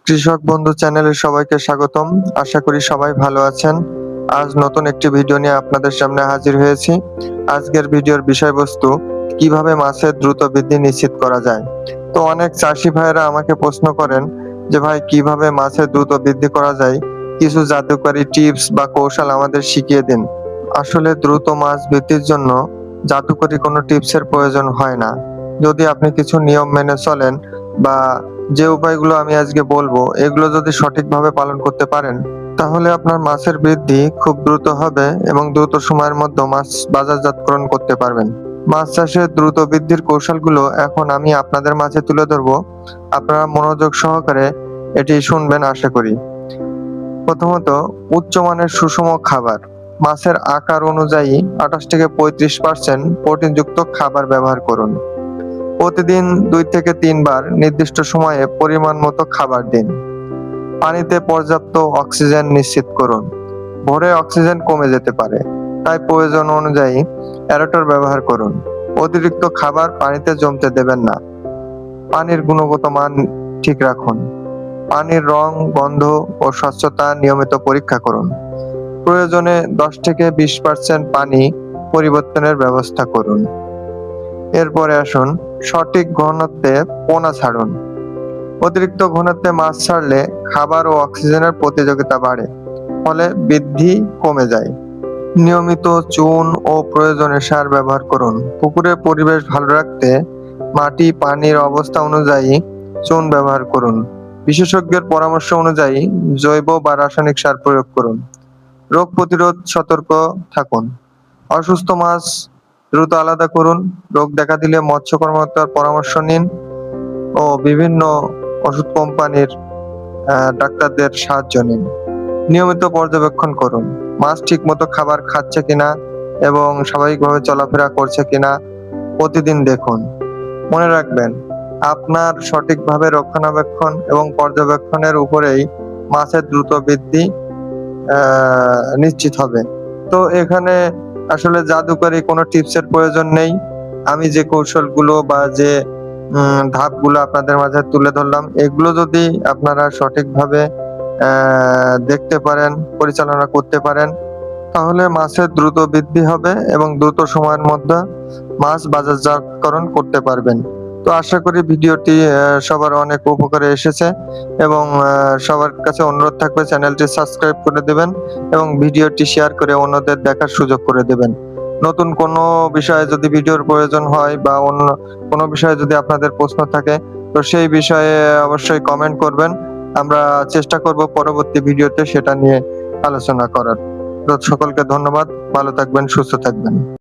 কৃষক বন্ধু চ্যানেলে সবাইকে স্বাগতম। আশা করি সবাই ভালো আছেন। আজ নতুন একটি ভিডিও নিয়ে আপনাদের সামনে হাজির হয়েছি। আজকের ভিডিওর বিষয়বস্তু কিভাবে মাছের দ্রুত বৃদ্ধি নিশ্চিত করা যায়। তো অনেক চাষি ভাইয়েরা আমাকে প্রশ্ন করেন যে ভাই কিভাবে মাছের দ্রুত বৃদ্ধি করা যায়, কিছু জাদুকরী টিপস বা কৌশল আমাদের শিখিয়ে দিন। আসলে দ্রুত মাছ বৃদ্ধির জন্য জাদুকরী কোনো টিপসের প্রয়োজন হয় না। যদি আপনি কিছু নিয়ম মেনে চলেন বা যে উপায়গুলো আমি আজকে বলবো এগুলো যদি সঠিকভাবে পালন করতে পারেন, তাহলে আপনার মাছের বৃদ্ধি খুব দ্রুত হবে এবং দ্রুত সময়ের মধ্যে মাছ বাজারজাতকরণ করতে পারবেন। মাছ চাষের দ্রুত বৃদ্ধির কৌশলগুলো এখন আমি আপনাদের মাঝে তুলে ধরবো। আপনারা মনোযোগ সহকারে এটি শুনবেন আশা করি। প্রথমত, উচ্চমানের সুষম খাবার। মাছের আকার অনুযায়ী 28 থেকে 35% প্রোটিনযুক্ত খাবার ব্যবহার করুন। প্রতিদিন 2 থেকে 3 বার নির্দিষ্ট সময়ে পরিমাণ মতো খাবার দিন। পানিতে পর্যাপ্ত অক্সিজেন নিশ্চিত করুন। ভোরে অক্সিজেন কমে যেতে পারে, তাই প্রয়োজন অনুযায়ী অ্যারেটর ব্যবহার করুন। অতিরিক্ত খাবার পানিতে জমতে দেবেন না। পানির গুণগত মান ঠিক রাখুন। পানির রং, গন্ধ ও স্বচ্ছতা নিয়মিত পরীক্ষা করুন। প্রয়োজনে 10 থেকে 20% পানি পরিবর্তনের ব্যবস্থা করুন। এরপরে আসুন সঠিক ঘনত্বে পোনা ছাড়ুন। অতিরিক্ত ঘনত্বে মাছ ছাড়লে খাবার ও অক্সিজেনের প্রতিযোগিতা বাড়ে, ফলে বৃদ্ধি কমে যায়। নিয়মিত চুন ও প্রয়োজনে সার ব্যবহার করুন। পুকুরের পরিবেশ ভালো রাখতে মাটি পানির অবস্থা অনুযায়ী চুন ব্যবহার করুন। বিশেষজ্ঞের পরামর্শ অনুযায়ী জৈব বা রাসায়নিক সার প্রয়োগ করুন। রোগ প্রতিরোধ সতর্ক থাকুন। অসুস্থ মাছ দ্রুত আলাদা করুন। রোগ দেখা দিলে মৎস্য কর্মকর্তার পরামর্শ নিন ও বিভিন্ন ওষুধ কোম্পানির ডাক্তারদের সাহায্য নিন। নিয়মিত পর্যবেক্ষণ করুন। মাছ ঠিকমতো খাবার খাচ্ছে কিনা এবং স্বাভাবিকভাবে চলাফেরা করছে কিনা প্রতিদিন দেখুন। মনে রাখবেন, আপনার সঠিকভাবে রক্ষণাবেক্ষণ এবং পর্যবেক্ষণের উপরেই মাছের দ্রুত বৃদ্ধি নিশ্চিত হবে। তো এখানে আসলে জাদুকরী কোনো টিপসের প্রয়োজন নেই। আমি যে কৌশলগুলো বা যে ধাপগুলো আপনাদের মাঝে তুলে ধরলাম, এগুলো যদি আপনারা সঠিকভাবে দেখতে পারেন, পরিচালনা করতে পারেন, তাহলে মাছের দ্রুত বৃদ্ধি হবে এবং দ্রুত সময়ের মধ্যে মাছ বাজারজাতকরণ করতে পারবেন। তো আশা করি ভিডিওটি সবার অনেক উপকারে এসেছে এবং সবার কাছে অনুরোধ থাকবে চ্যানেলটি সাবস্ক্রাইব করে দেবেন এবং ভিডিওটি শেয়ার করে অন্যদের দেখার সুযোগ করে দেবেন। নতুন কোনো বিষয়ে যদি ভিডিওর প্রয়োজন হয় বা অন্য কোনো বিষয়ে যদি আপনাদের প্রশ্ন থাকে, তো সেই বিষয়ে অবশ্যই কমেন্ট করবেন। আমরা চেষ্টা করব পরবর্তী ভিডিওতে সেটা নিয়ে আলোচনা করার। তো সকলকে ধন্যবাদ। ভালো থাকবেন, সুস্থ থাকবেন।